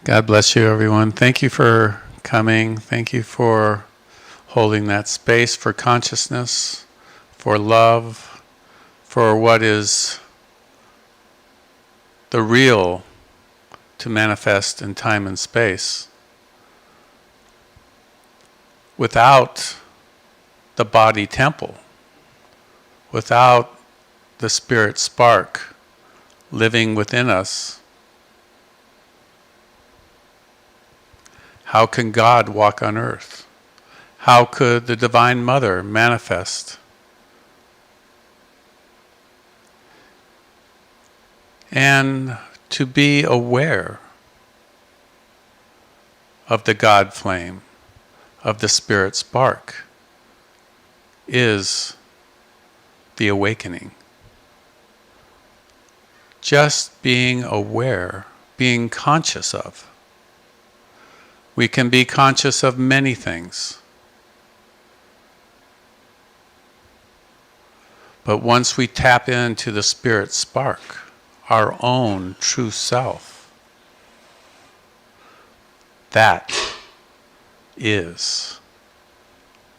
God bless you, everyone. Thank you for coming. Thank you for holding that space for consciousness, for love, for what is the real to manifest in time and space. Without the body temple, without the spirit spark living within us, how can God walk on earth? How could the Divine Mother manifest? And to be aware of the God flame, of the Spirit spark, is the awakening. Just being aware, being conscious of. We can be conscious of many things. But once we tap into the Spirit spark, our own true self, that is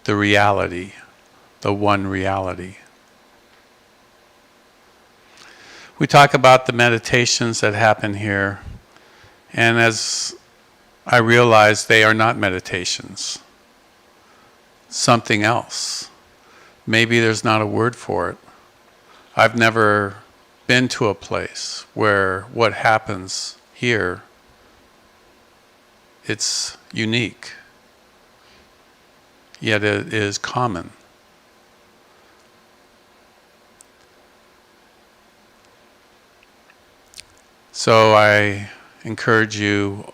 the reality, the one reality. We talk about the meditations that happen here, and as I realize they are not meditations. Something else. Maybe there's not a word for it. I've never been to a place where what happens here, it's unique, yet it is common. So I encourage you,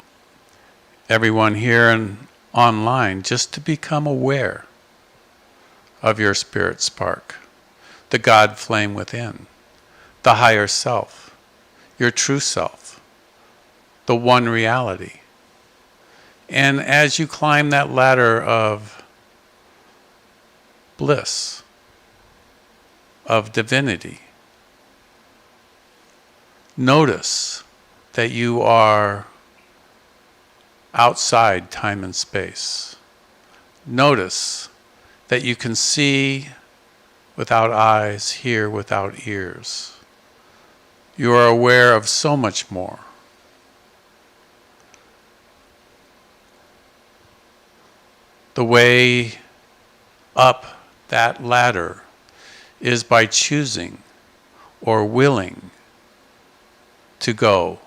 everyone here and online, just to become aware of your spirit spark, the God flame within, the higher self, your true self, the one reality. And as you climb that ladder of bliss, of divinity, notice that you are outside time and space. Notice that you can see without eyes, hear without ears. You are aware of so much more. The way up that ladder is by choosing or willing to go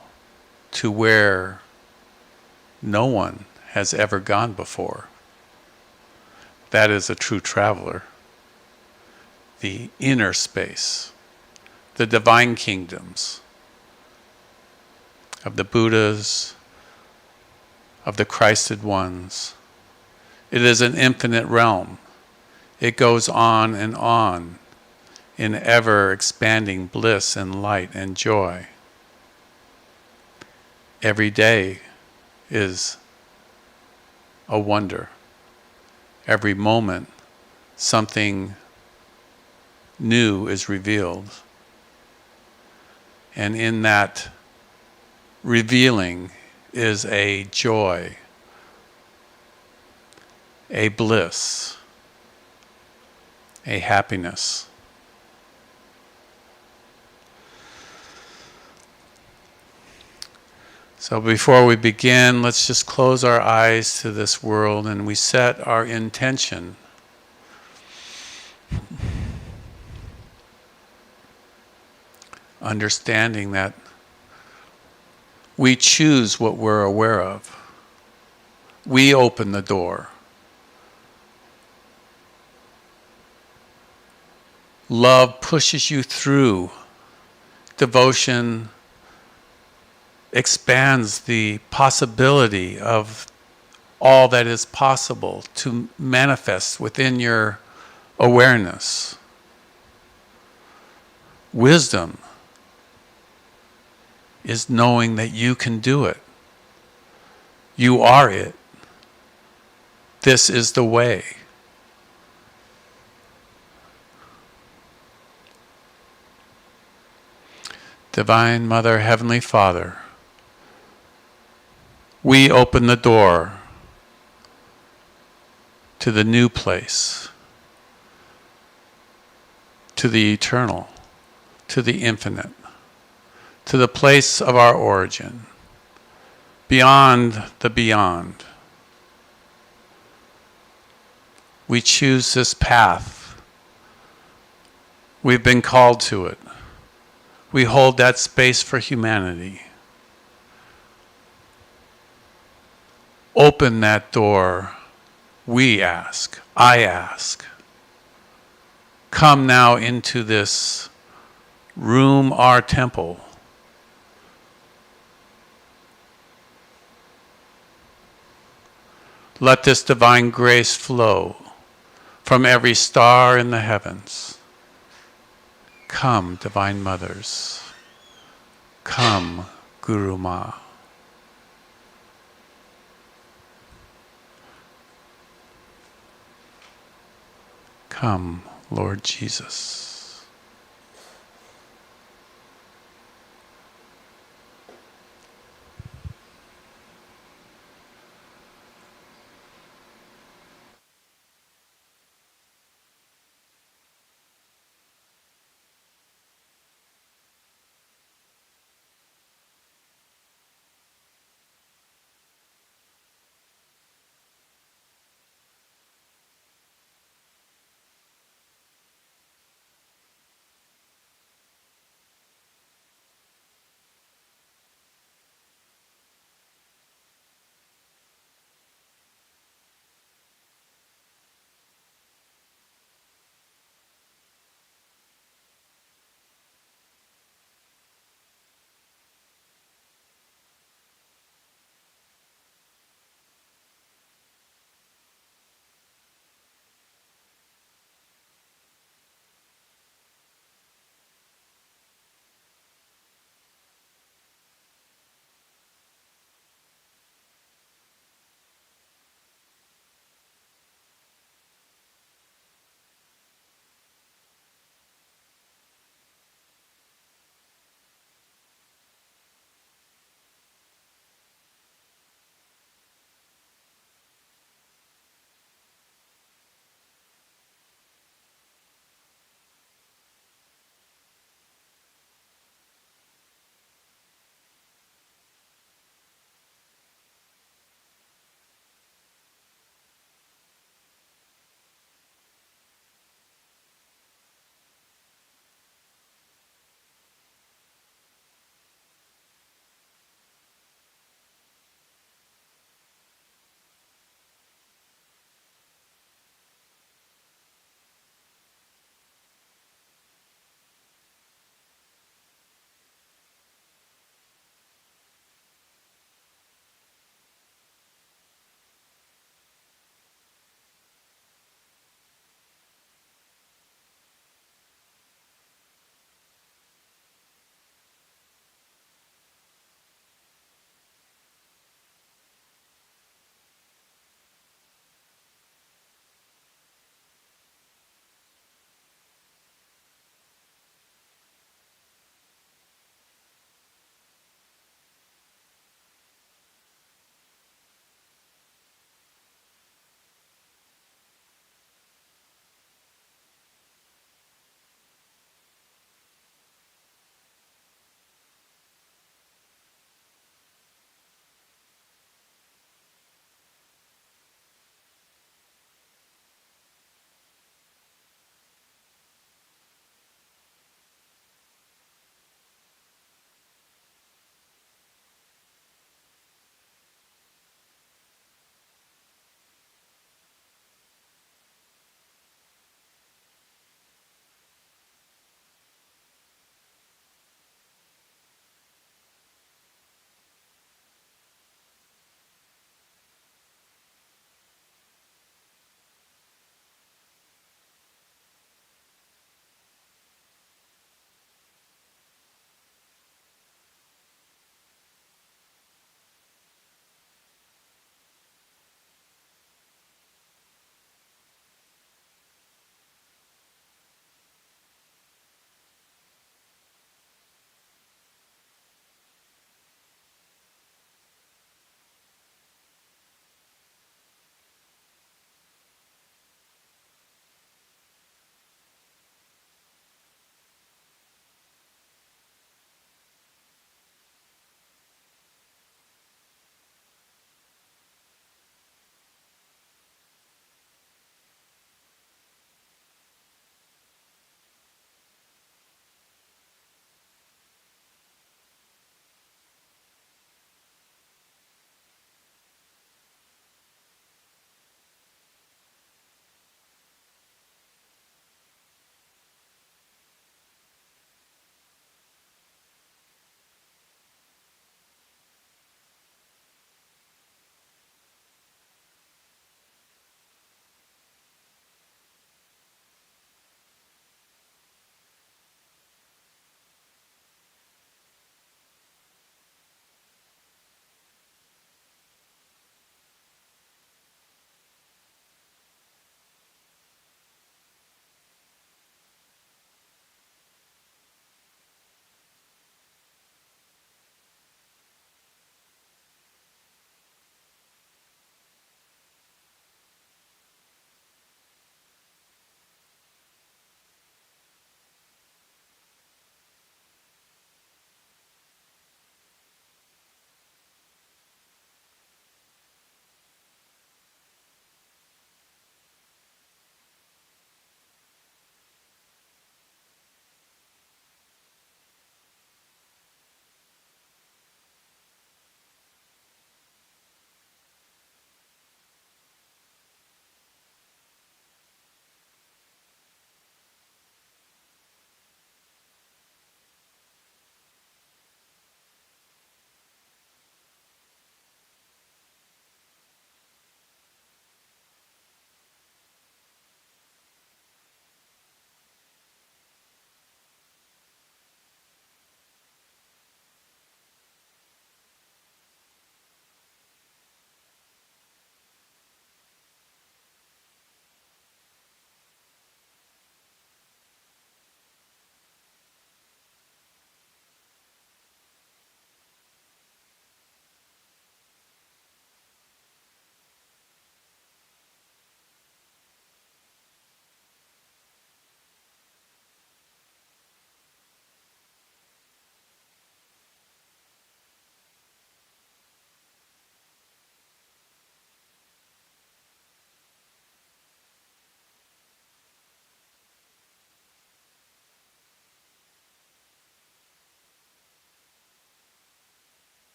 to where no one has ever gone before. That is a true traveler. The inner space, the divine kingdoms of the Buddhas, of the Christed ones. It is an infinite realm. It goes on in ever expanding bliss and light and joy. Every day is a wonder. Every moment, something new is revealed. And in that revealing is a joy, a bliss, a happiness. So before we begin, let's just close our eyes to this world and we set our intention. Understanding that we choose what we're aware of. We open the door. Love pushes you through. Devotion expands the possibility of all that is possible to manifest within your awareness. Wisdom is knowing that you can do it. You are it. This is the way. Divine Mother, Heavenly Father, We open the door to the new place, to the eternal, to the infinite, to the place of our origin, beyond the beyond. We choose this path. We've been called to it. We hold that space for humanity. Open that door, we ask, I ask. Come now into this room, our temple. Let this divine grace flow from every star in the heavens. Come, Divine Mothers. Come, Guru Ma. Come, Lord Jesus.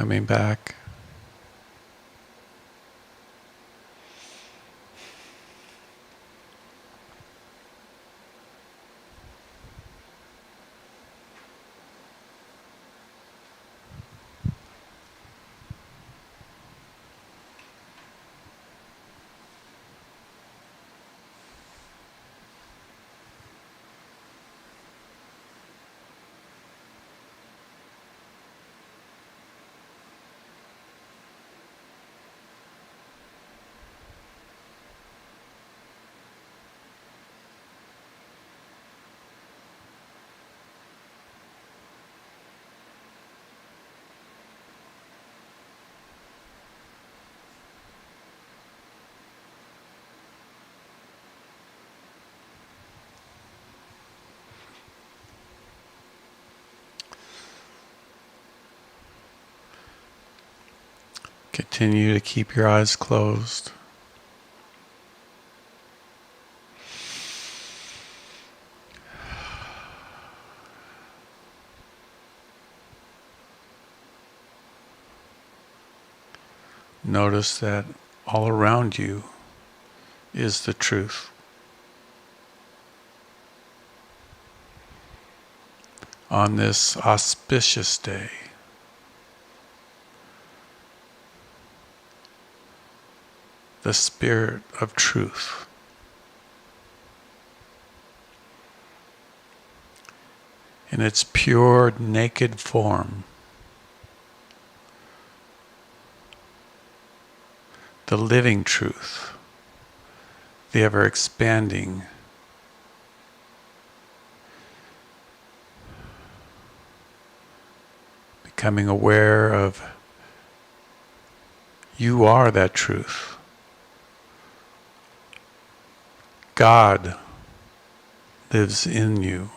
coming back. Continue to keep your eyes closed. Notice that all around you is the truth. On this auspicious day, the Spirit of Truth in its pure, naked form, the living truth, the ever-expanding, becoming aware of you are that truth. God lives in you.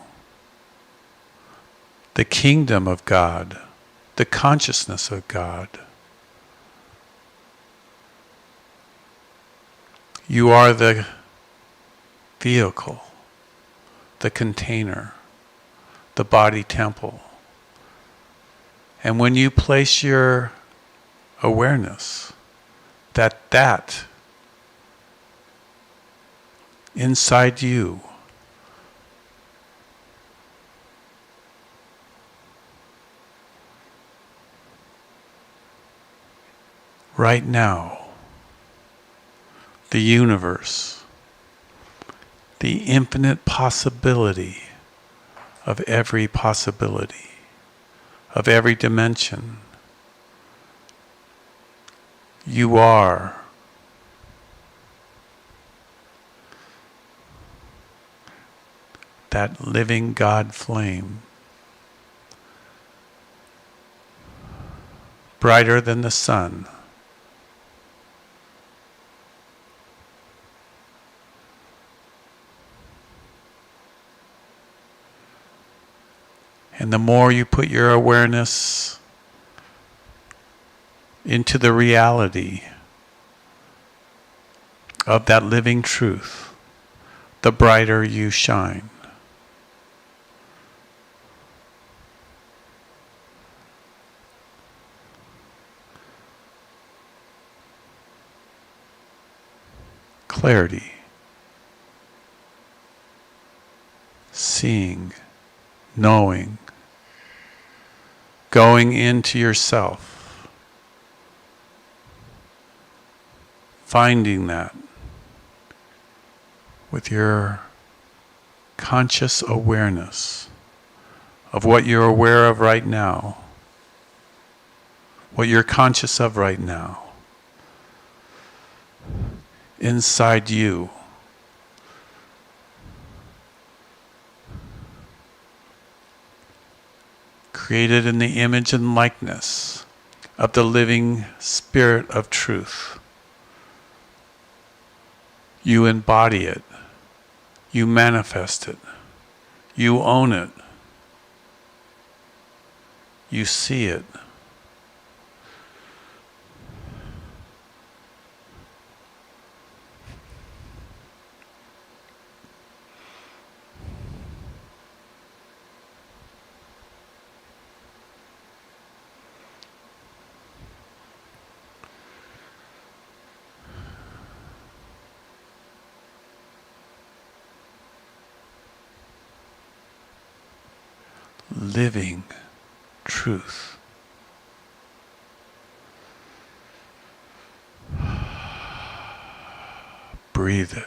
The kingdom of God, the consciousness of God. You are the vehicle, the container, the body temple. And when you place your awareness that inside you right now, the universe, the infinite possibility of every possibility, of every dimension, you are that living God flame, brighter than the sun. And the more you put your awareness into the reality of that living truth, the brighter you shine. Clarity, seeing, knowing, going into yourself, finding that with your conscious awareness of what you're aware of right now, what you're conscious of right now, inside you. Created in the image and likeness of the living Spirit of Truth. You embody it. You manifest it. You own it. You see it. living truth. Breathe it.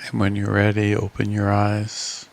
And when you're ready, open your eyes.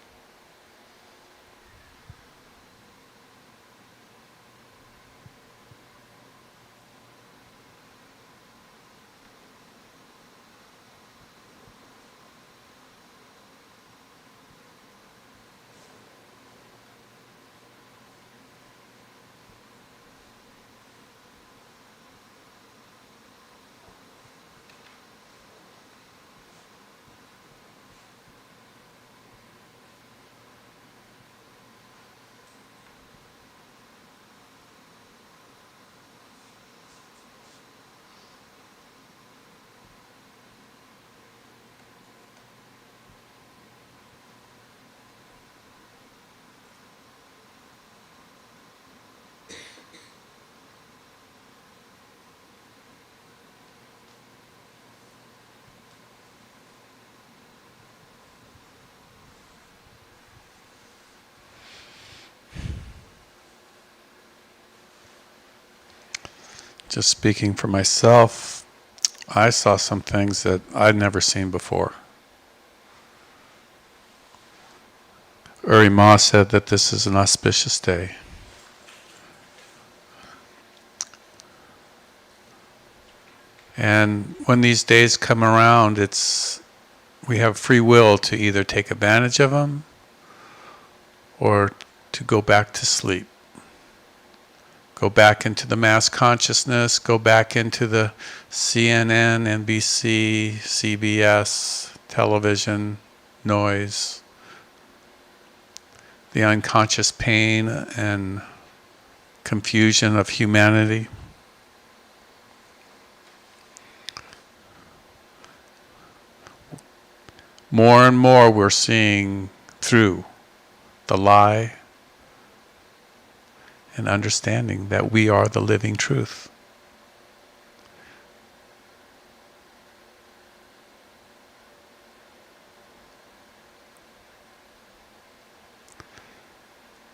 Just speaking for myself, I saw some things that I'd never seen before. Uri Ma said that this is an auspicious day. And when these days come around, we have free will to either take advantage of them or to go back to sleep. Go back into the mass consciousness, go back into the CNN, NBC, CBS, television, noise, the unconscious pain and confusion of humanity. More and more we're seeing through the lie and understanding that we are the living truth.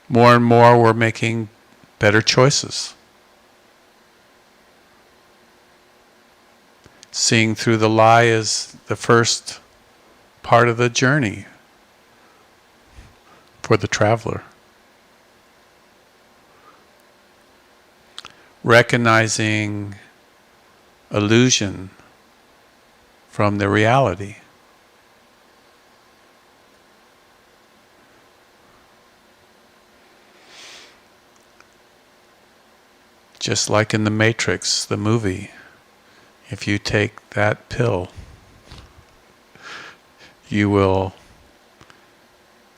More and more we're making better choices. Seeing through the lie is the first part of the journey for the traveler. Recognizing illusion from the reality. Just like in the Matrix, the movie, if you take that pill, you will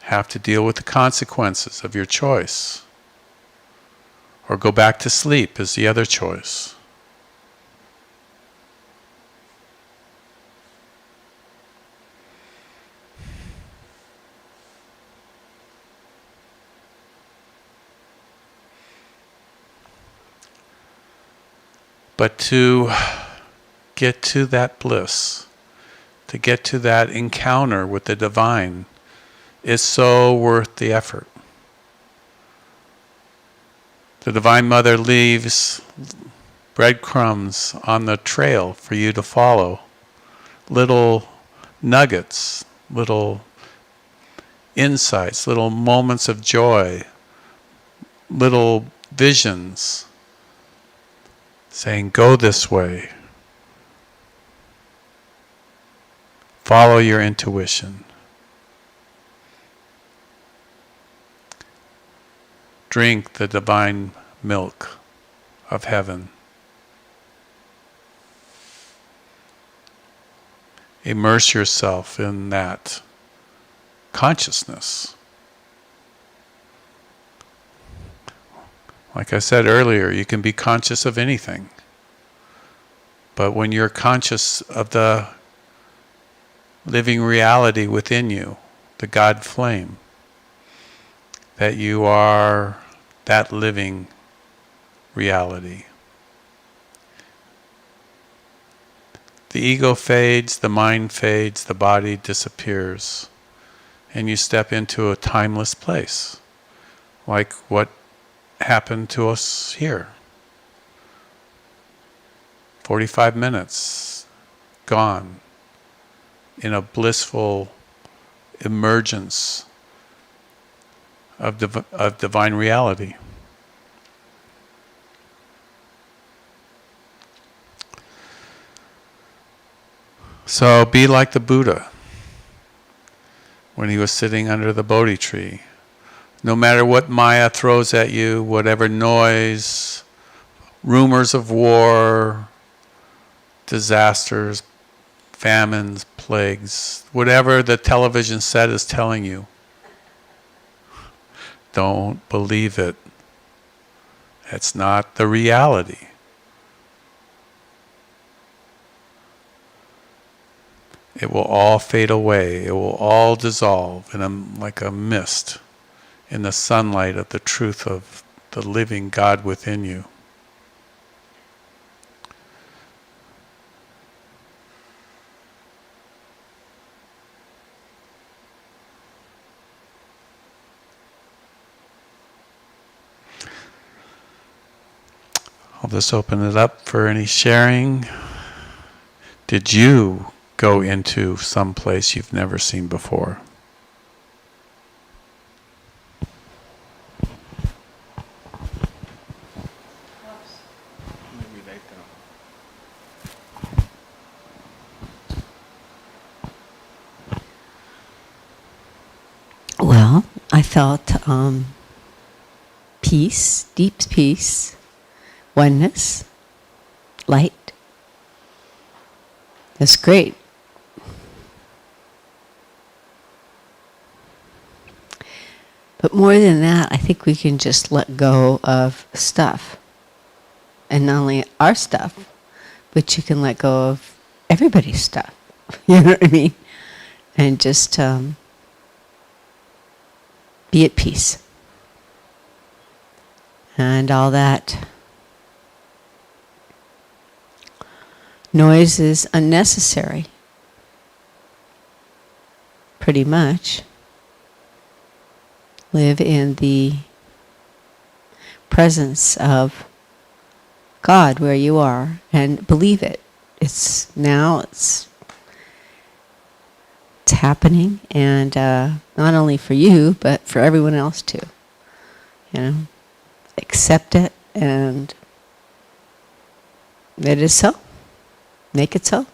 have to deal with the consequences of your choice. Or go back to sleep is the other choice. But to get to that bliss, to get to that encounter with the divine, is so worth the effort. The Divine Mother leaves breadcrumbs on the trail for you to follow. Little nuggets, little insights, little moments of joy, little visions saying, go this way. Follow your intuition. Drink the divine milk of heaven. Immerse yourself in that consciousness. Like I said earlier, you can be conscious of anything. But when you're conscious of the living reality within you, the God flame, that you are that living reality. The ego fades, the mind fades, the body disappears, and you step into a timeless place, like what happened to us here. 45 minutes, gone, in a blissful emergence of divine reality. So be like the Buddha when he was sitting under the Bodhi tree. No matter what Maya throws at you, whatever noise, rumors of war, disasters, famines, plagues, whatever the television set is telling you, don't believe it. It's not the reality. It will all fade away. It will all dissolve like a mist in the sunlight of the truth of the living God within you. I'll just open it up for any sharing. Did you go into some place you've never seen before? Well, I felt peace, deep peace, oneness, light. That's great. But more than that, I think we can just let go of stuff. And not only our stuff, but you can let go of everybody's stuff. You know what I mean? And just be at peace. And all that noise is unnecessary. Pretty much. Live in the presence of God where you are and believe it. It's happening, and not only for you, but for everyone else too. You know, accept it, and it is so. Make it so.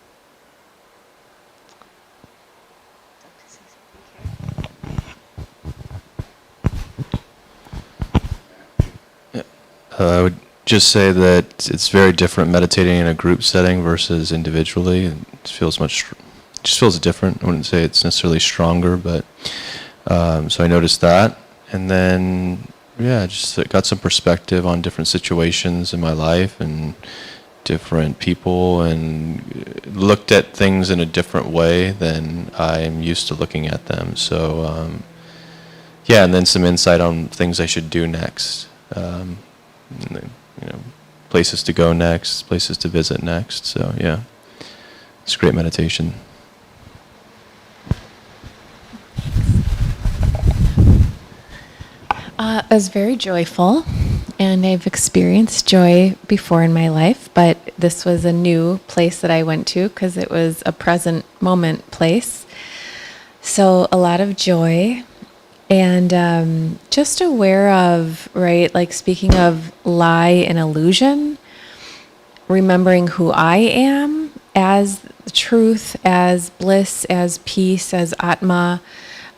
I would just say that it's very different meditating in a group setting versus individually. It just feels different. I wouldn't say it's necessarily stronger, but so I noticed that, and then just got some perspective on different situations in my life and different people, and looked at things in a different way than I'm used to looking at them. So and then some insight on things I should do next. Places to go next, places to visit next. So it's great meditation. It was very joyful, and I've experienced joy before in my life, but this was a new place that I went to because it was a present moment place. So a lot of joy. And just aware of, right, like speaking of lie and illusion, remembering who I am as truth, as bliss, as peace, as Atma.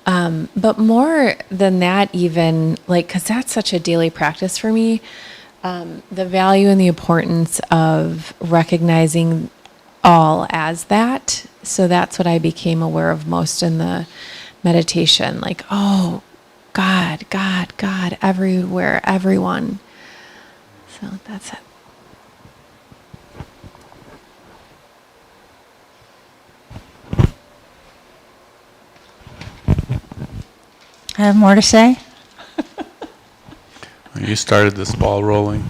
But more than that even, like, because that's such a daily practice for me, the value and the importance of recognizing all as that. So that's what I became aware of most in the meditation, like, oh, God, God, God, everywhere, everyone. So that's it. I have more to say. You started this ball rolling.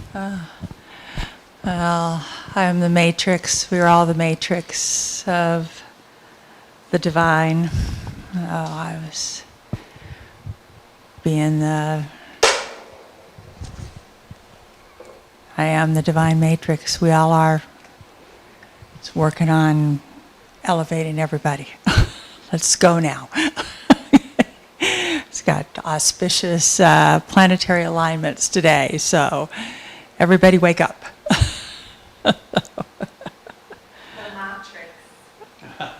Well, I'm the matrix. We're all the matrix of the divine. I was being I am the divine matrix. We all are. It's working on elevating everybody. Let's go now. It's got auspicious planetary alignments today, so everybody wake up.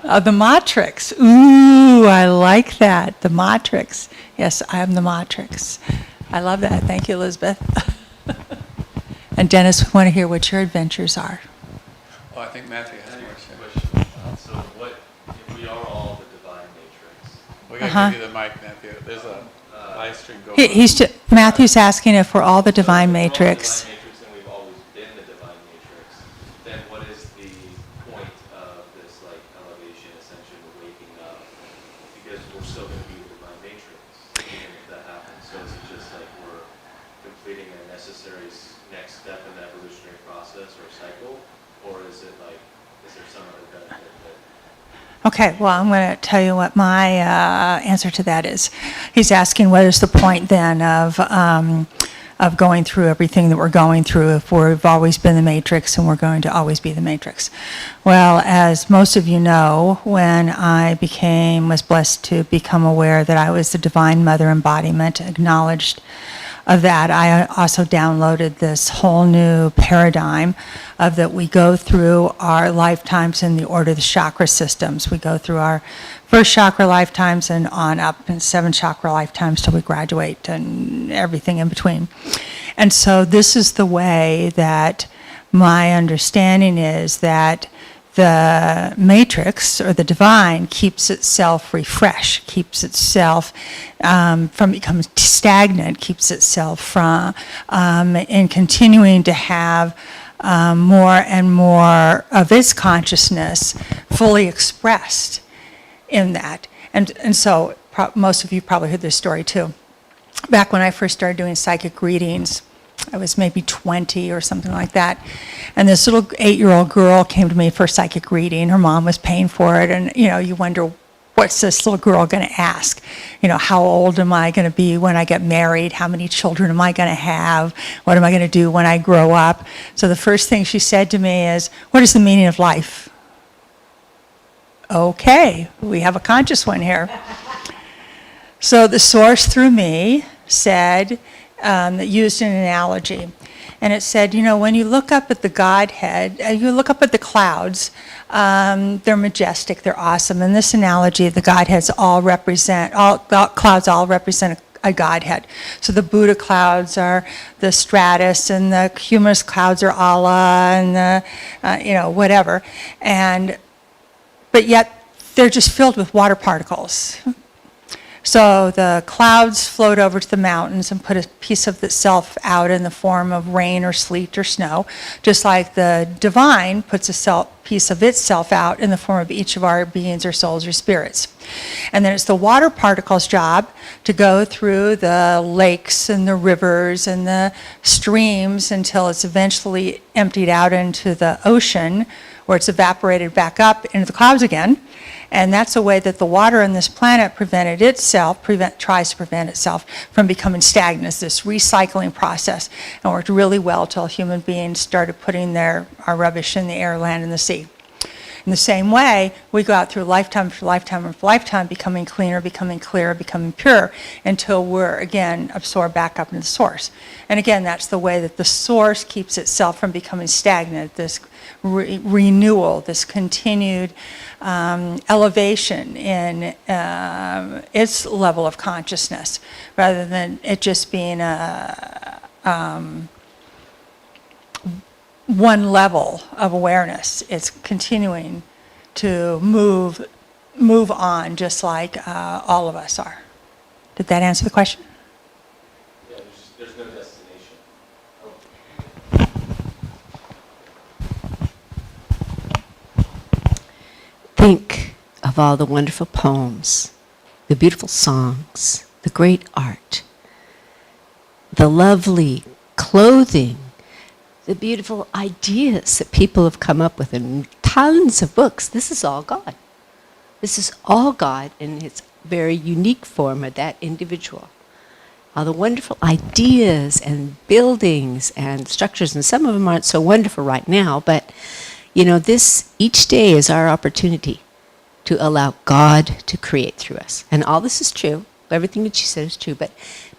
The matrix. Ooh, I like that. The matrix. Yes, I am the matrix. I love that. Thank you, Elizabeth. And Dennis, we want to hear what your adventures are. Oh, I think Matthew has a question. So what if we are all the divine matrix? We gotta give you the mic, Matthew. There's a live stream going on. Matthew's asking if we're all the divine matrix. And we've always been the divine matrix. Then what is the point of this like elevation, ascension, waking up? Because we're still going to be the divine matrix, even if that happens. So is it just like we're completing a necessary next step in the evolutionary process or cycle, or is it like is there some other benefit that? Okay, well, I'm going to tell you what my answer to that is. He's asking what is the point then of going through everything that we're going through if we've always been the matrix and we're going to always be the matrix. Well, as most of you know, when I was blessed to become aware that I was the Divine Mother embodiment, acknowledged of that, I also downloaded this whole new paradigm of that we go through our lifetimes in the order of the chakra systems. We go through our first chakra lifetimes and on up, and 7 chakra lifetimes till we graduate and everything in between. And so this is the way that my understanding is that the matrix or the divine keeps itself refreshed, keeps itself from becoming stagnant, keeps itself from in continuing to have more and more of its consciousness fully expressed in that. And so most of you probably heard this story too. Back when I first started doing psychic readings, I was maybe 20 or something like that. And this little 8-year-old girl came to me for a psychic reading. Her mom was paying for it. And, you wonder, what's this little girl going to ask? How old am I going to be when I get married? How many children am I going to have? What am I going to do when I grow up? So the first thing she said to me is, what is the meaning of life? Okay, we have a conscious one here. So the source through me said, that used an analogy. And it said, when you look up at the Godhead, you look up at the clouds, they're majestic, they're awesome. In this analogy, the Godheads the clouds all represent a Godhead. So the Buddha clouds are the stratus, and the cumulus clouds are Allah, and the, whatever. But yet, they're just filled with water particles. So the clouds float over to the mountains and put a piece of itself out in the form of rain or sleet or snow, just like the divine puts a piece of itself out in the form of each of our beings or souls or spirits. And then it's the water particles' job to go through the lakes and the rivers and the streams until it's eventually emptied out into the ocean, where it's evaporated back up into the clouds again. And that's a way that the water on this planet tries to prevent itself from becoming stagnant, this recycling process. And worked really well till human beings started putting our rubbish in the air, land, and the sea. In the same way, we go out through lifetime after lifetime after lifetime, becoming cleaner, becoming clearer, becoming pure, until we're, again, absorbed back up into the source. And again, that's the way that the source keeps itself from becoming stagnant, this renewal, this continued elevation in its level of consciousness, rather than it just being one level of awareness. It's continuing to move on, just like all of us are. Did that answer the question? Yeah, there's no destination. Think of all the wonderful poems, the beautiful songs, the great art, the lovely clothing, the beautiful ideas that people have come up with, and tons of books. This is all God. This is all God in its very unique form of that individual. All the wonderful ideas and buildings and structures, and some of them aren't so wonderful right now, but this each day is our opportunity to allow God to create through us. And all this is true. Everything that she said is true. But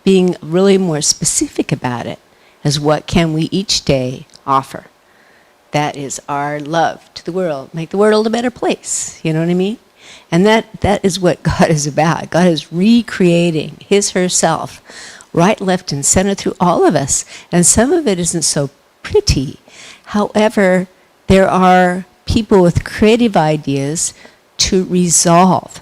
being really more specific about it as what can we each day offer. That is our love to the world. Make the world a better place. You know what I mean? And that is what God is about. God is recreating His, herself, right, left, and center through all of us. And some of it isn't so pretty. However, there are people with creative ideas to resolve.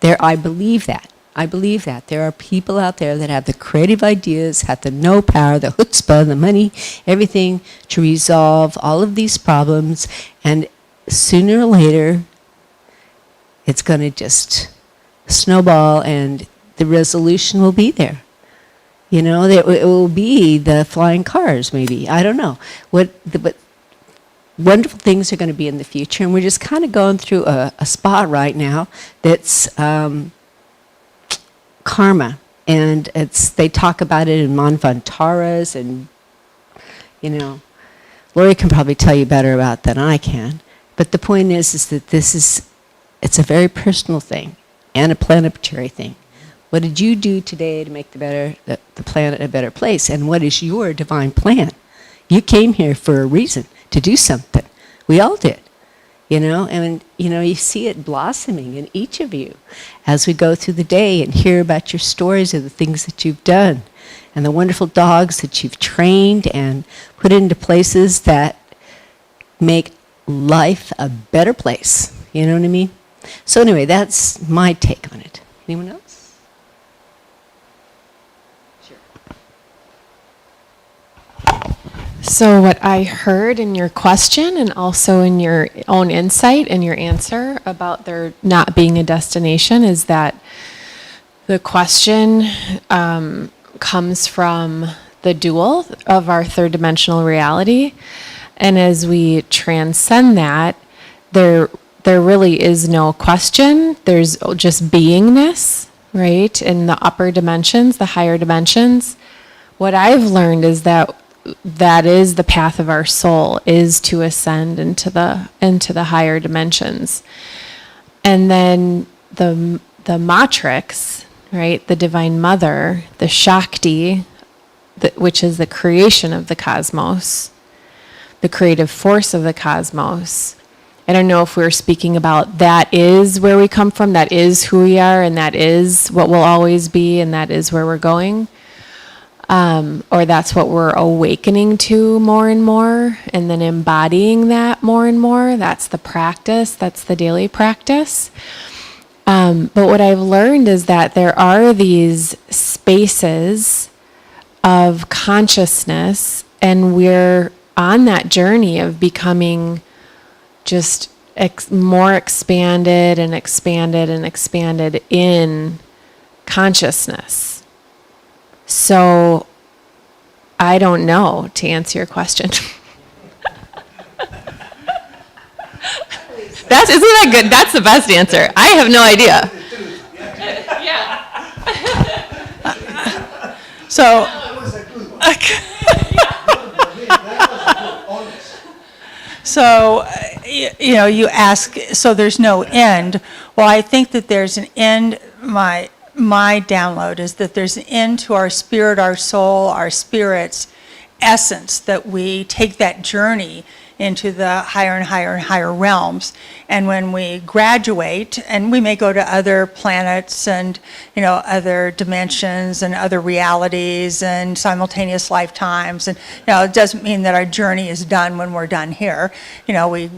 I believe that. I believe that. There are people out there that have the creative ideas, have the know-power, the chutzpah, the money, everything to resolve all of these problems. And sooner or later, it's going to just snowball and the resolution will be there. You know, it will be the flying cars, maybe. I don't know. But wonderful things are going to be in the future. And we're just kind of going through a spot right now that's karma. And they talk about it in Manvantaras and, you know, Lori can probably tell you better about that than I can. But the point is that it's a very personal thing and a planetary thing. What did you do today to make the planet a better place? And what is your divine plan? You came here for a reason, to do something. We all did, you know, and, you know, you see it blossoming in each of you as we go through the day and hear about your stories of the things that you've done and the wonderful dogs that you've trained and put into places that make life a better place. You know what I mean? So anyway, that's my take on it. Anyone else? So what I heard in your question and also in your own insight and your answer about there not being a destination is that the question comes from the dual of our third dimensional reality. And as we transcend that, there really is no question. There's just beingness, right? In the upper dimensions, the higher dimensions. What I've learned is that is the path of our soul, is to ascend into the higher dimensions. And then the matrix, right? The Divine Mother, the Shakti, which is the creation of the cosmos, the creative force of the cosmos. I don't know if we're speaking about that is where we come from, that is who we are, and that is what we'll always be, and that is where we're going. Or that's what we're awakening to more and more, and then embodying that more and more. That's the practice. That's the daily practice. But what I've learned is that there are these spaces of consciousness, and we're on that journey of becoming just more expanded and expanded and expanded in consciousness. So I don't know, to answer your question. Isn't that good? That's the best answer. I have no idea. So, so, you know, you ask, so there's no end. Well, I think that there's an end. My download is that there's an end to our spirit, our soul, our spirit's essence, that we take that journey into the higher and higher and higher realms. And when we graduate, and we may go to other planets and, you know, other dimensions and other realities and simultaneous lifetimes, and, you know, it doesn't mean that our journey is done when we're done here. You know,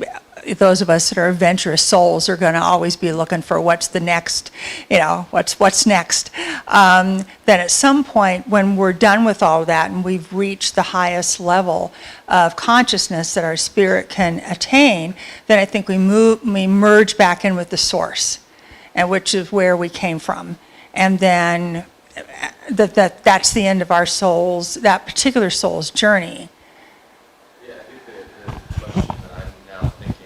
those of us that are adventurous souls are going to always be looking for what's the next, you know, what's next. Then at some point when we're done with all of that and we've reached the highest level of consciousness that our spirit can attain, then I think we merge back in with the source, and which is where we came from. And then that's the end of our soul's, that particular soul's journey. Yeah, I think the question that I'm now thinking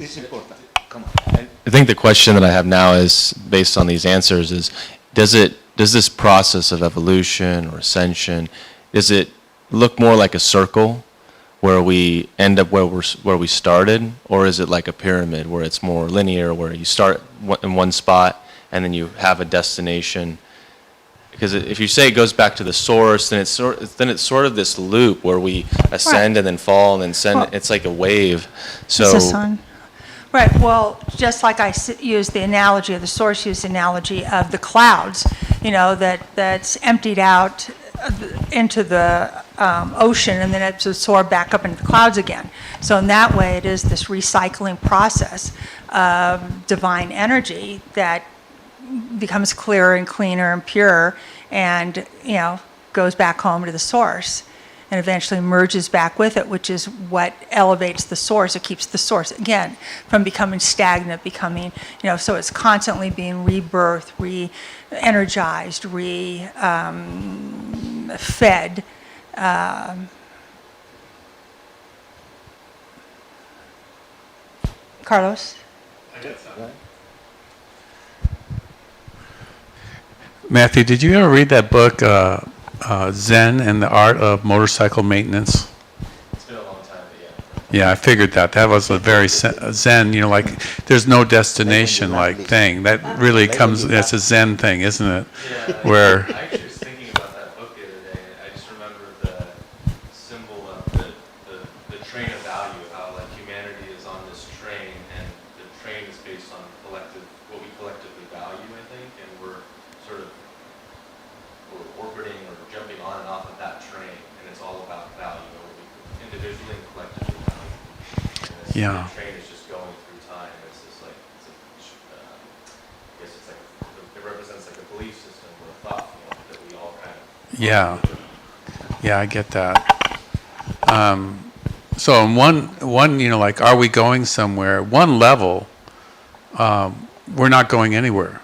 It's important. Come on. I think the question that I have now is, based on these answers, is does this process of evolution or ascension, does it look more like a circle where we end up where we started, or is it like a pyramid where it's more linear, where you start in one spot and then you have a destination? Because if you say it goes back to the source, then it's sort of this loop where we ascend and then fall and then ascend. Well, it's like a wave. Is this So on? Right, well, just like I used the analogy, of the source used the analogy of the clouds, that's emptied out into the ocean, and then it's absorbed back up into the clouds again. So in that way, it is this recycling process of divine energy that becomes clearer and cleaner and purer, and goes back home to the source, and eventually merges back with it, which is what elevates the source. It keeps the source, again, from becoming stagnant, so it's constantly being rebirthed, re-energized, fed. Carlos? Matthew, did you ever read that book, Zen and the Art of Motorcycle Maintenance? it's been a long time, but yeah. Yeah, I figured that. That was a very Zen, like there's no destination like thing. That really comes, it's a Zen thing, isn't it? Yeah, Where, I actually was thinking about that book the other day, and I just remember the symbol of the train of value, how like humanity is on this train, and the train is based on what we collectively value, I think, and we're orbiting or jumping on and off of that train, and it's all about value, what we individually and collectively value. And this Yeah. train is just going through time. It's just like, I guess it's like, it represents like a belief system or a thought that we all kind of. yeah, I get that. So in one, like, are we going somewhere? One level, we're not going anywhere.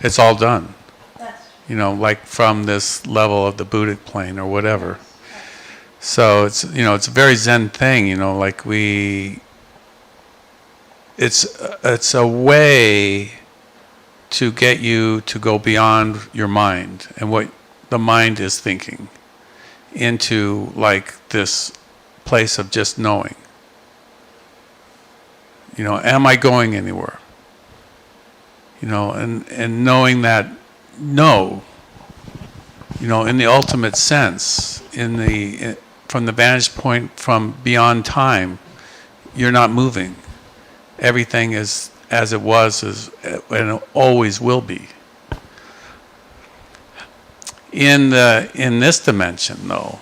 It's all done. Like from this level of the Buddhic plane or whatever. So it's, it's a very Zen thing, like it's a way to get you to go beyond your mind and what the mind is thinking into like this place of just knowing. Am I going anywhere? And knowing that no, in the ultimate sense, from the vantage point from beyond time, you're not moving. Everything is as it was, and it always will be. In this dimension, though,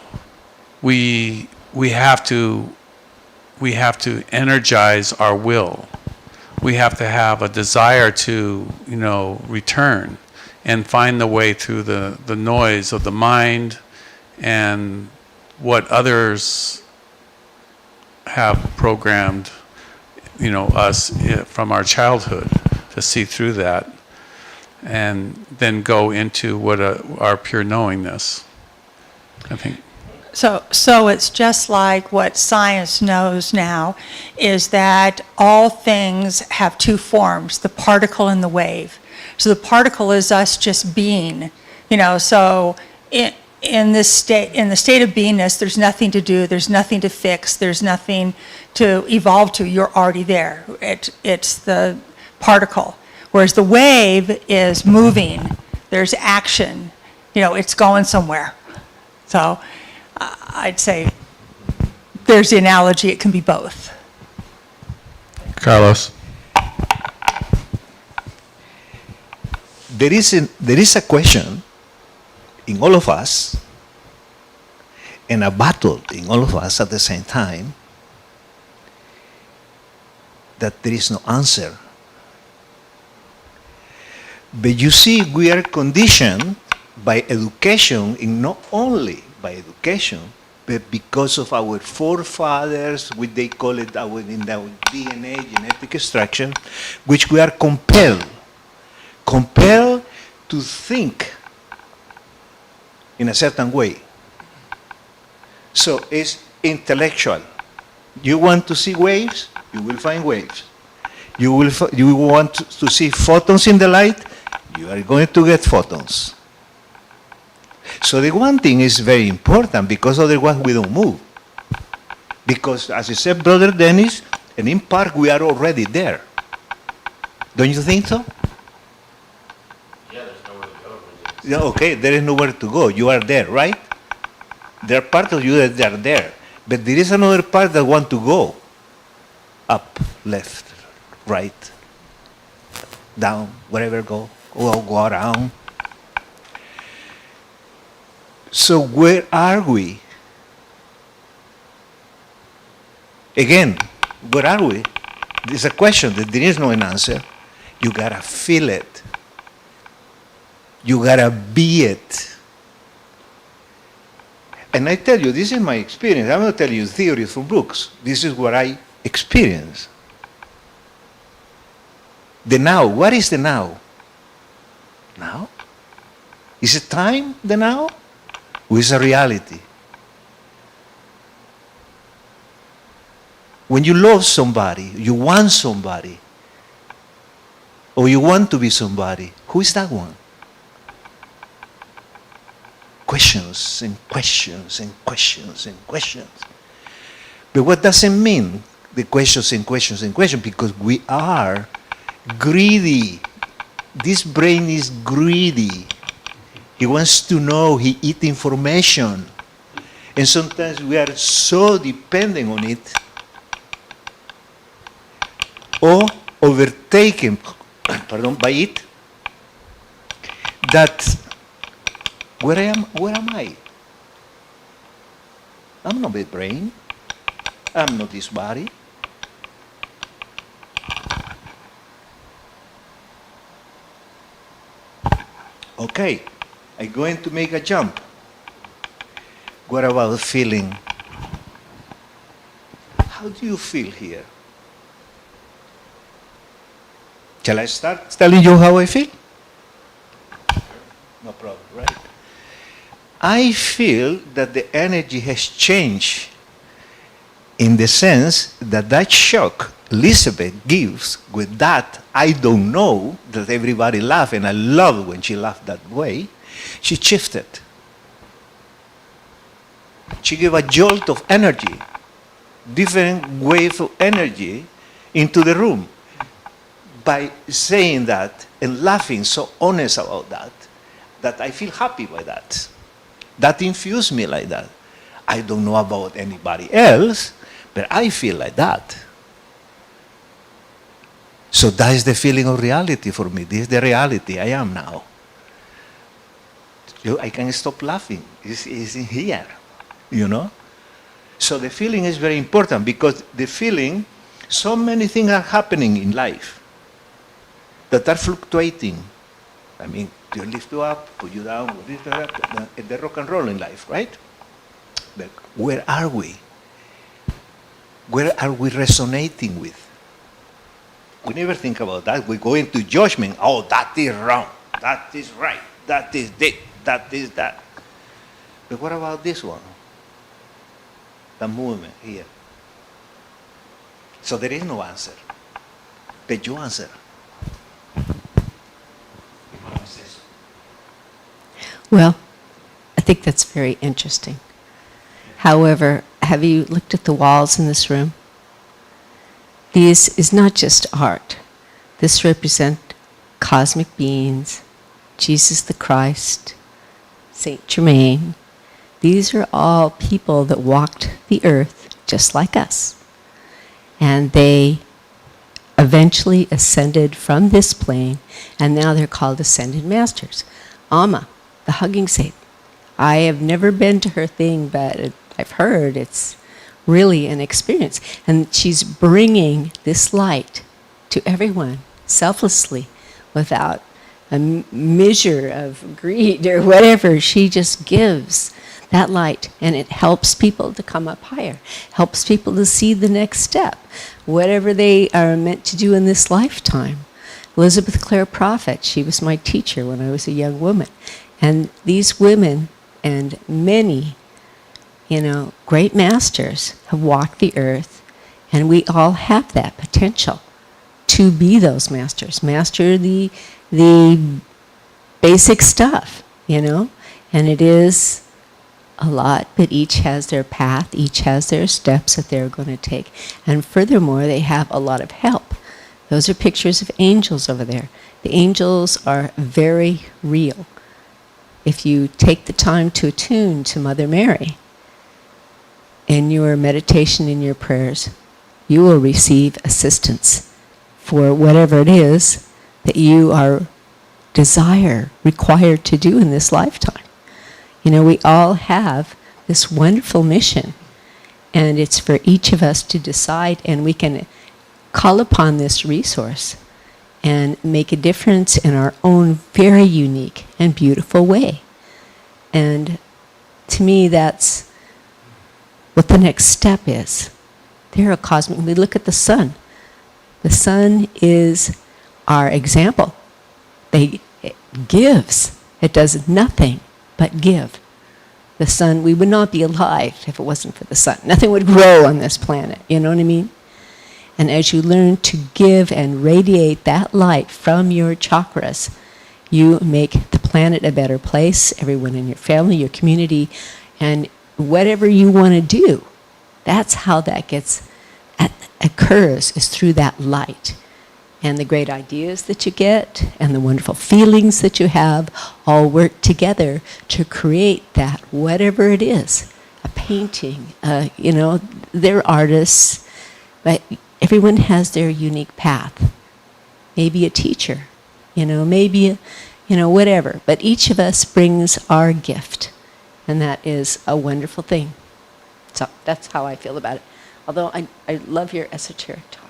we have to energize our will. We have to have a desire to, return and find the way through the noise of the mind and what others have programmed, us from our childhood, to see through that and then go into what our pure knowingness. I think. So it's just like what science knows now, is that all things have two forms, the particle and the wave. So the particle is us just being, so in the state of beingness, there's nothing to do, there's nothing to fix, there's nothing to evolve to, you're already there. It's the particle. Whereas the wave is moving, there's action, it's going somewhere. So I'd say there's the analogy, it can be both. Carlos. There is a question in all of us, and a battle in all of us at the same time, that there is no answer. But you see, we are conditioned by education, and not only by education, but because of our forefathers, which they call it in our DNA, genetic extraction, which we are compelled to think in a certain way. So it's intellectual. You want to see waves, you will find waves. You want to see photons in the light, you are going to get photons. So the one thing is very important, because otherwise we don't move. Because, as you said, Brother Dennis, and in part we are already there. Don't you think so? Yeah, okay, there is nowhere to go. You are there, right? There are parts of you that are there. But there is another part that want to go. Up, left, right, down, wherever go around. So where are we? Again, where are we? There's a question that there is no an answer. You gotta feel it. You gotta be it. And I tell you, this is my experience. I'm not telling you theories from books. This is what I experience. The now. What is the now? Now? Is it time, the now? Or is it a reality? When you love somebody, you want somebody, or you want to be somebody, who is that one? Questions and questions and questions and questions. But what does it mean, the questions and questions and questions? Because we are greedy. This brain is greedy. He wants to know, he eats information. And sometimes we are so dependent on it, or overtaken by it, that where am I? I'm not the brain. I'm not this body. Okay, I'm going to make a jump. What about feeling? How do you feel here? Shall I start telling you how I feel? No problem, right? I feel that the energy has changed in the sense that that shock Elizabeth gives with that I don't know that everybody laughed, and I love when she laughed that way, she shifted. She gave a jolt of energy, different wave of energy into the room by saying that and laughing so honest about that I feel happy by that. That infused me like that. I don't know about anybody else, but I feel like that. So that is the feeling of reality for me. This is the reality I am now. I can stop laughing. It's in here, you know? So the feeling is very important because the feeling, so many things are happening in life that are fluctuating. I mean, you lift you up, put you down, the rock and roll in life, right? But where are we? Where are we resonating with? We never think about that. We go into judgment. Oh, that is wrong. That is right. That is this. That is that. But what about this one? The movement here. So there is no answer. But you answer. Well, I think that's very interesting. However, have you looked at the walls in this room? This is not just art. This represents cosmic beings, Jesus the Christ, Saint Germain. These are all people that walked the earth just like us. And they eventually ascended from this plane, and now they're called Ascended Masters. Amma, the hugging saint. I have never been to her thing, but I've heard it's really an experience. And she's bringing this light to everyone selflessly without a measure of greed or whatever. She just gives that light, and it helps people to come up higher, helps people to see the next step, whatever they are meant to do in this lifetime. Elizabeth Clare Prophet, she was my teacher when I was a young woman. And these women and many, great masters have walked the earth, and we all have that potential to be those masters, master the basic stuff, and it is a lot, but each has their path, each has their steps that they're going to take. And furthermore, they have a lot of help. Those are pictures of angels over there. The angels are very real. If you take the time to attune to Mother Mary in your meditation, in your prayers, you will receive assistance for whatever it is that you are required to do in this lifetime. You know, we all have this wonderful mission, and it's for each of us to decide, and we can call upon this resource and make a difference in our own very unique and beautiful way. And to me, that's what the next step is. They're a cosmic. We look at the sun. The sun is our example. It gives. It does nothing but give. The sun, we would not be alive if it wasn't for the sun. Nothing would grow on this planet, you know what I mean? And as you learn to give and radiate that light from your chakras, you make the planet a better place, everyone in your family, your community, and whatever you want to do. That's how that occurs, is through that light. And the great ideas that you get and the wonderful feelings that you have all work together to create that, whatever it is, a painting, you know, they're artists, but everyone has their unique path. Maybe a teacher, you know, maybe, you know, whatever. But each of us brings our gift, and that is a wonderful thing. So that's how I feel about it. Although I love your esoteric talk.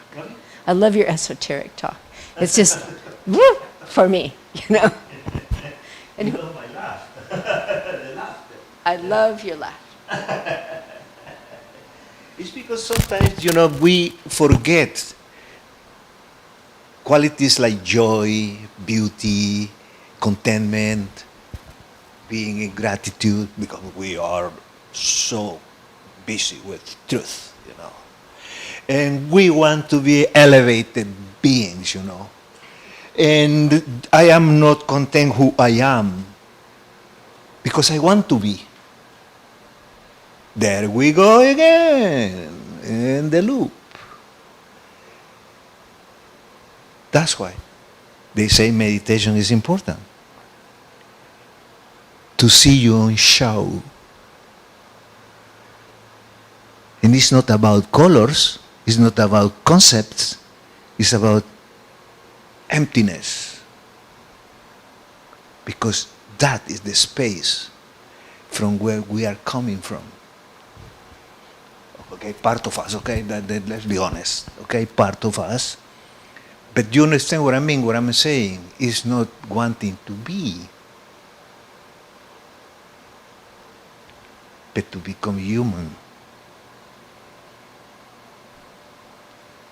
I love your esoteric talk. It's just, woo, for me, you know. And You love my laugh. The laughter. I love your laugh. It's because sometimes, you know, we forget qualities like joy, beauty, contentment, being in gratitude, because we are so busy with truth, you know. And we want to be elevated beings, you know. And I am not content who I am because I want to be. There we go again in the loop. That's why they say meditation is important. To see your own show. And it's not about colors, it's not about concepts, it's about emptiness. Because that is the space from where we are coming from. Okay, part of us, okay, let's be honest, okay, part of us. But you understand what I mean? What I'm saying is not wanting to be, but to become human.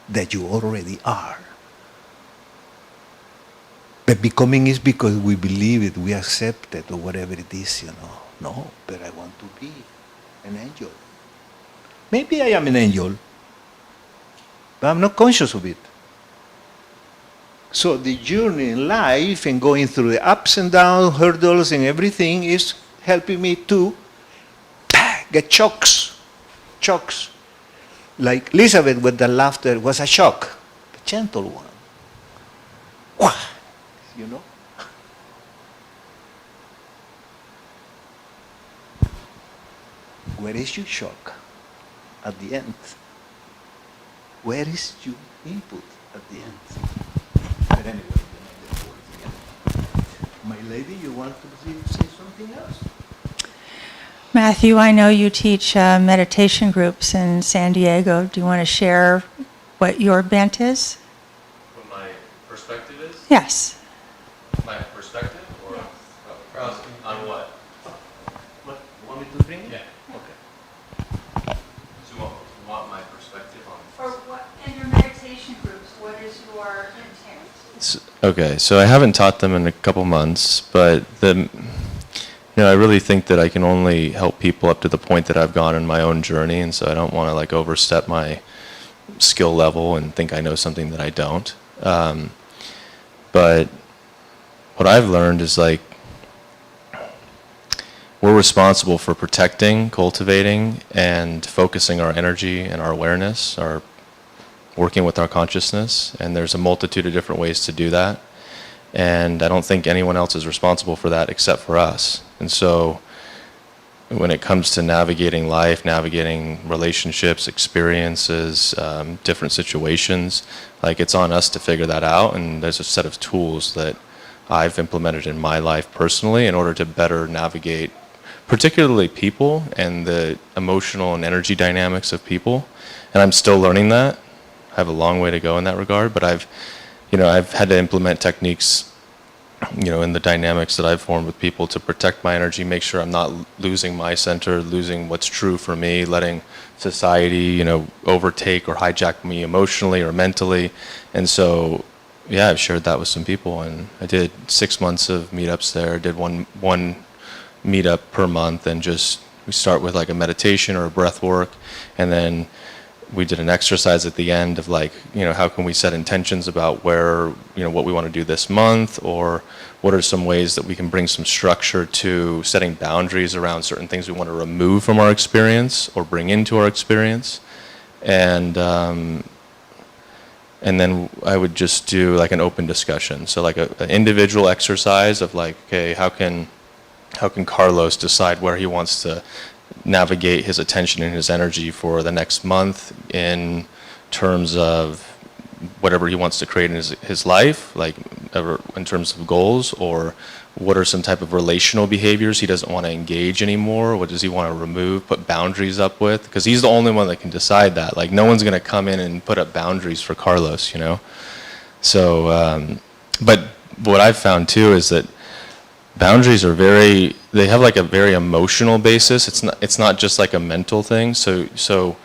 That you already are. But becoming is because we believe it, we accept it, or whatever it is, you know. No, but I want to be an angel. Maybe I am an angel, but I'm not conscious of it. So the journey in life and going through the ups and downs, hurdles and everything is helping me to get shocks. Like Elizabeth with the laughter was a shock, a gentle one. Wah! You know? Where is your shock at the end? Where is your input at the end? But anyway, my lady, you want to say something else? Matthew, I know you teach meditation groups in San Diego. Do you want to share what your bent is? What my perspective is? Yes. My perspective? Or on what? What, you want me to bring it? Yeah. Okay. So you want my perspective on Or what, in your meditation groups, what is your intent? Okay, so I haven't taught them in a couple months, but I really think that I can only help people up to the point that I've gone in my own journey, and so I don't want to like overstep my skill level and think I know something that I don't. But what I've learned is like we're responsible for protecting, cultivating, and focusing our energy and our awareness, our working with our consciousness, and there's a multitude of different ways to do that. And I don't think anyone else is responsible for that except for us. And so when it comes to navigating life, navigating relationships, experiences, different situations, like it's on us to figure that out. And there's a set of tools that I've implemented in my life personally in order to better navigate particularly people and the emotional and energy dynamics of people. And I'm still learning that. I have a long way to go in that regard, but I've had to implement techniques, in the dynamics that I've formed with people to protect my energy, make sure I'm not losing my center, losing what's true for me, letting society, overtake or hijack me emotionally or mentally. And so, yeah, I've shared that with some people, and I did 6 months of meetups there, did one meetup per month, and we start with like a meditation or a breath work, and then we did an exercise at the end of how can we set intentions about where, what we want to do this month, or what are some ways that we can bring some structure to setting boundaries around certain things we want to remove from our experience or bring into our experience. And then I would just do like an open discussion. So like an individual exercise of okay, how can Carlos decide where he wants to navigate his attention and his energy for the next month in terms of whatever he wants to create in his life, in terms of goals, or what are some type of relational behaviors he doesn't want to engage anymore, what does he want to remove, put boundaries up with, because he's the only one that can decide that. No one's going to come in and put up boundaries for Carlos, So, but what I've found too is that boundaries are they have a very emotional basis. It's not just like a mental thing. So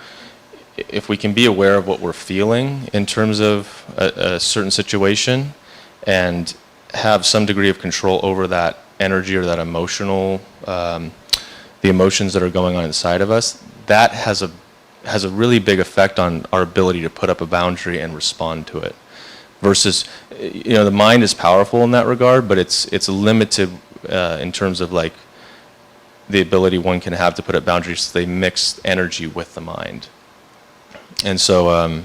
if we can be aware of what we're feeling in terms of a certain situation and have some degree of control over that energy or that emotional, the emotions that are going on inside of us, that has a really big effect on our ability to put up a boundary and respond to it. Versus, the mind is powerful in that regard, but it's limited in terms of the ability one can have to put up boundaries. So they mix energy with the mind. And so, I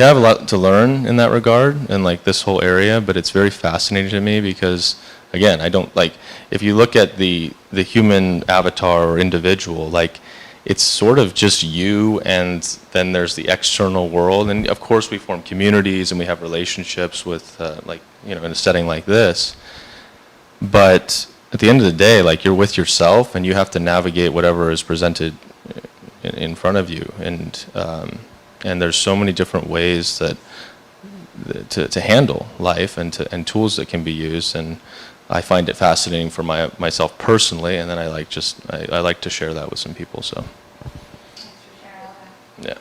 have a lot to learn in that regard and this whole area, but it's very fascinating to me because, again, I don't if you look at the human avatar or individual, it's sort of just you, and then there's the external world, and of course we form communities and we have relationships with in a setting like this, but at the end of the day, you're with yourself and you have to navigate whatever is presented in front of you, and there's so many different ways to handle life and tools that can be used, and I find it fascinating for myself personally, and then I like to share that with some people. So, yeah.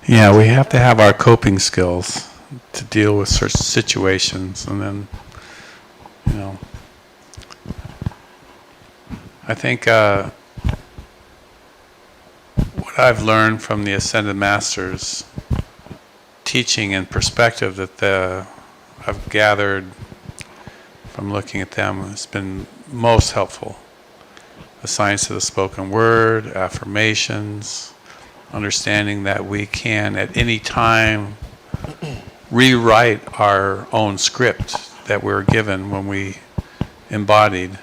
Yeah, we have to have our coping skills to deal with certain situations, and then, I think what I've learned from the Ascended Masters teaching and perspective that I've gathered from looking at them has been most helpful. The science of the spoken word, affirmations, understanding that we can at any time rewrite our own script that we're given when we embodied,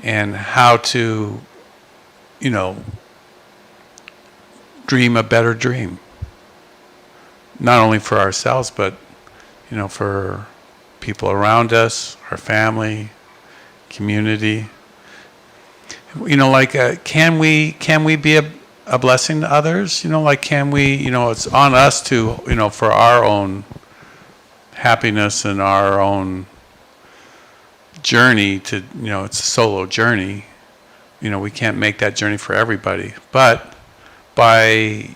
and how to, dream a better dream. Not only for ourselves, but, for people around us, our family, community. Can we be a blessing to others? Can we, it's on us to, for our own happiness and our own journey to, it's a solo journey. We can't make that journey for everybody. But by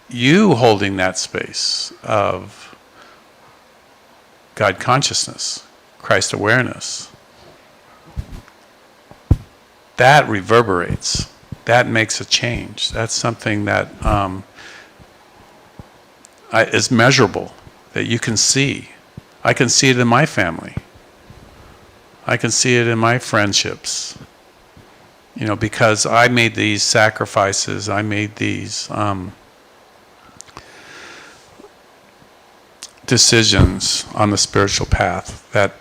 you holding that space of God consciousness, Christ awareness, that reverberates. That makes a change. That's something that is measurable, that you can see. I can see it in my family. I can see it in my friendships. You know, because I made these sacrifices, I made these decisions on the spiritual path, that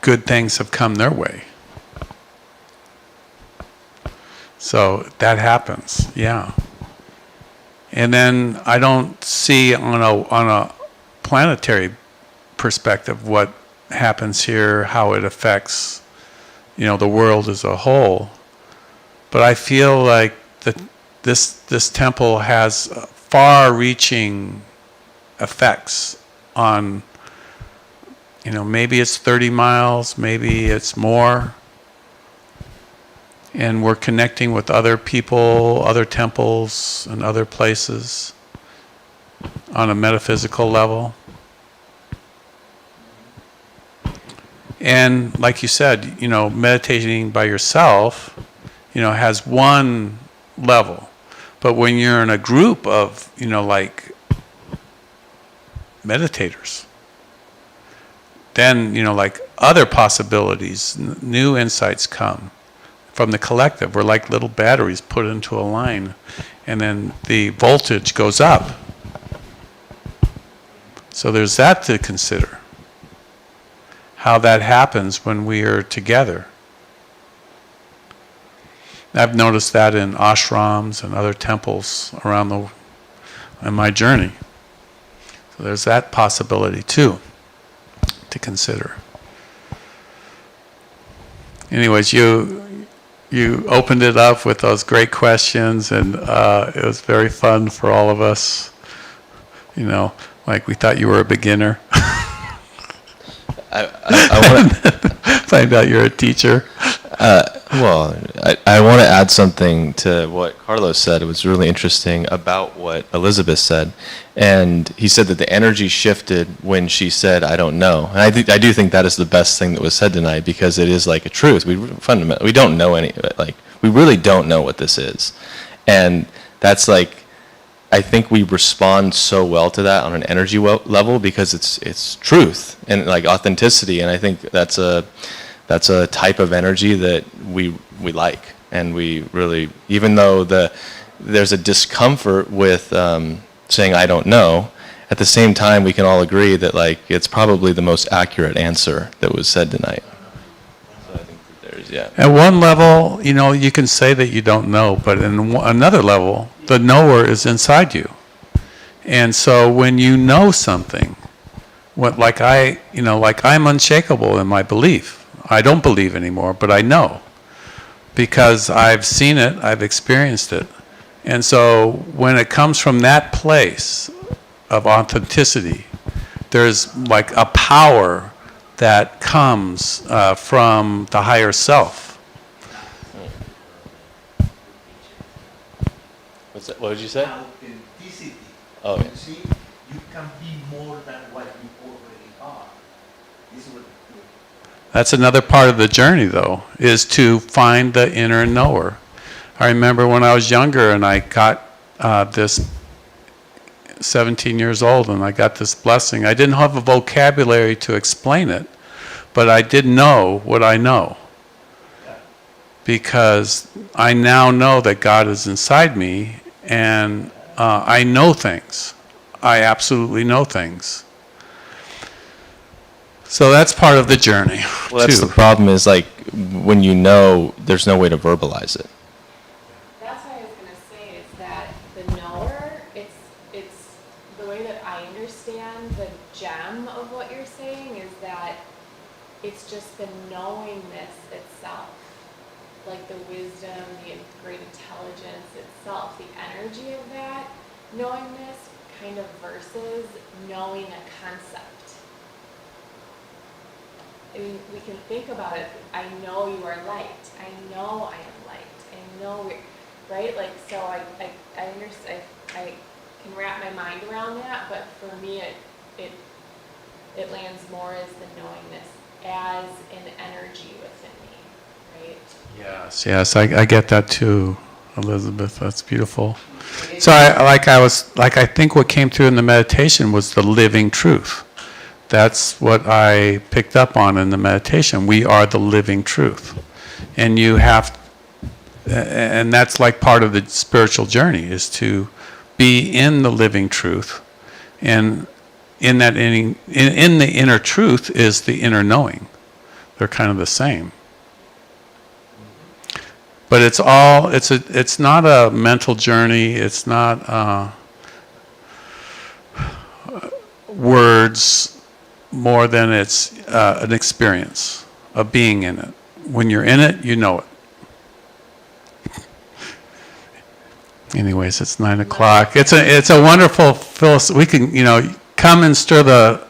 good things have come their way. So that happens, yeah. And then I don't see on a planetary perspective what happens here, how it affects, you know, the world as a whole. But I feel like this temple has far-reaching effects on, you know, maybe it's 30 miles, maybe it's more. And we're connecting with other people, other temples, and other places on a metaphysical level. And like you said, you know, meditating by yourself, you know, has one level. But when you're in a group of, you know, like meditators, then, you know, like other possibilities, new insights come from the collective. We're like little batteries put into a line, and then the voltage goes up. So there's that to consider, how that happens when we are together. I've noticed that in ashrams and other temples around in my journey. So there's that possibility too to consider. Anyways, you opened it up with those great questions, and it was very fun for all of us. You know, like we thought you were a beginner. I want to Find out you're a teacher. I want to add something to what Carlos said. It was really interesting about what Elizabeth said, and he said that the energy shifted when she said, "I don't know." And I do think that is the best thing that was said tonight, because it is like a truth. We don't know any, like we really don't know what this is, and that's like, I think we respond so well to that on an energy level because it's truth and like authenticity, and I think that's a type of energy that we like, and we really, even though there's a discomfort with saying I don't know, at the same time we can all agree that like it's probably the most accurate answer that was said tonight. So I think that there's, yeah. At one level, you know, you can say that you don't know, but in another level, the knower is inside you. And so when you know something, like I'm unshakable in my belief. I don't believe anymore, but I know, because I've seen it, I've experienced it. And so when it comes from that place of authenticity, there's like a power that comes from the higher self. What did you say? Authenticity. Oh, You see, you can be more than what you already are. This is what. That's another part of the journey, though, is to find the inner knower. I remember when I was younger and I got this 17 years old and I got this blessing. I didn't have a vocabulary to explain it, but I did know what I know. Because I now know that God is inside me, and I know things. I absolutely know things. So that's part of the journey, well, that's too. the problem, is like when you know, there's no way to verbalize it. That's what I was going to say, is that the knower, it's the way that I understand the gem of what you're saying is that it's just the knowingness itself, like the wisdom, the great intelligence itself, the energy of that knowingness kind of versus knowing a concept. I mean, we can think about it. I know you are light. I know I am light. I know, right? Like, so I understand. I can wrap my mind around that. But for me, it lands more as the knowingness, as an energy within me, right? Yes, I get that too, Elizabeth. That's beautiful. So I think what came through in the meditation was the living truth. That's what I picked up on in the meditation. We are the living truth. And you have, and that's like part of the spiritual journey, is to be in the living truth. And in that, in the inner truth is the inner knowing. They're kind of the same. But it's all, it's not a mental journey. It's not words more than it's an experience of being in it. When you're in it, you know it. Anyways, it's 9 o'clock. It's a wonderful we can, come and stir the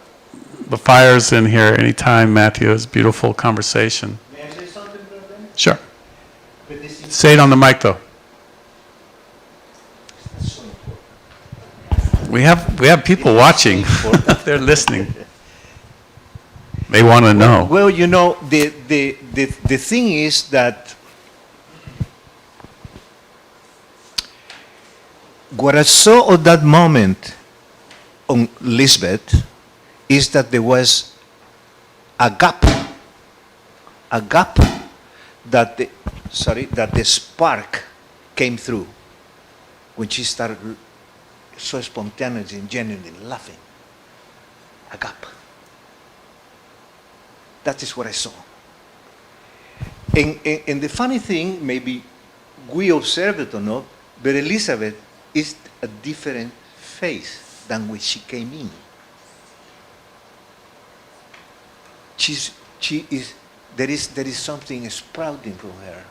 fires in here anytime, Matthew. It's a beautiful conversation. May I say something, brother? Sure. But this is Say it on the mic though. so important. We have people watching. They're listening. They want to know. Well, the thing is that what I saw at that moment on Lisbeth is that there was a gap that the spark came through when she started so spontaneously and genuinely laughing. A gap. That is what I saw. And the funny thing, maybe we observed it or not, but Elizabeth is a different face than when she came in. There is something sprouting from her.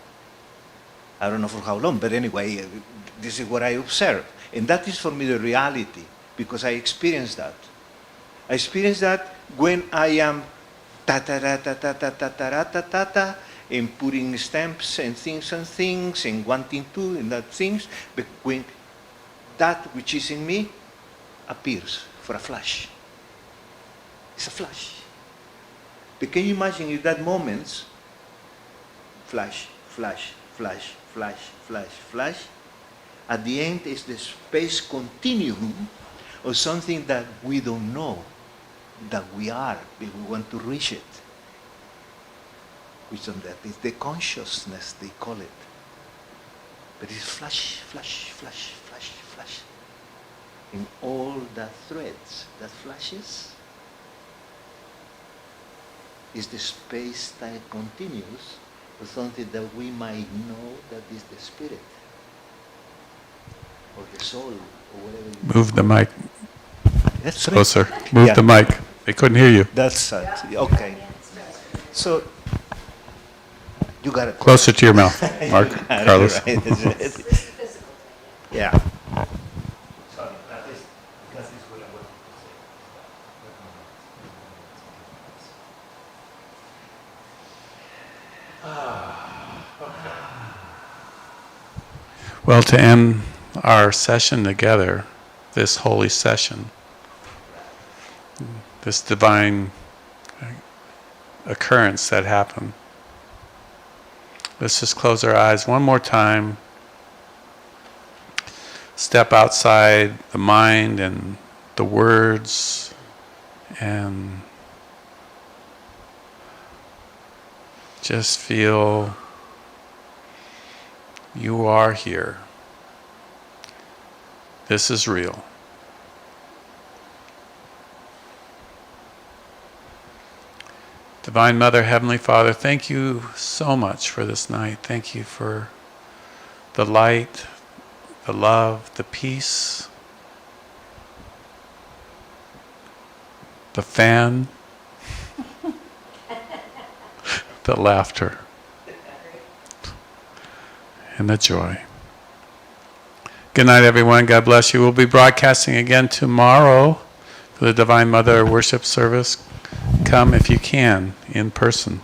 I don't know for how long, but anyway, this is what I observed. And that is for me the reality, because I experienced that. I experienced that when I am ta-ta-ra-ta-ta-ta-ta-ta-ta-ta, and putting stamps and things and wanting to and that things, but when that which is in me appears for a flash. It's a flash. But can you imagine in that moment, flash, flash, flash, flash, flash, flash, at the end is the space continuum of something that we don't know that we are, but we want to reach it. Which that is the consciousness, they call it. But it's flash, flash, flash, flash, flash. In all the threads that flashes is the space-time continuous of something that we might know that is the spirit or the soul or whatever you Move the mic That's closer. Move Yeah. the mic. They couldn't hear you. That's okay. So you got it. Closer to your mouth, Mark, Right, Carlos. right. Yeah. Sorry, that is because it's what I want Well, to end our session together, this holy session, this divine occurrence that happened, let's just close our eyes one more time. Step outside the mind and the words and just feel you are here. This is real. Divine Mother, Heavenly Father, thank you so much for this night. Thank you for the light, the love, the peace, the fan, the laughter, and the joy. Good night, everyone. God bless you. We'll be broadcasting again tomorrow for the Divine Mother worship service. Come if you can, in person.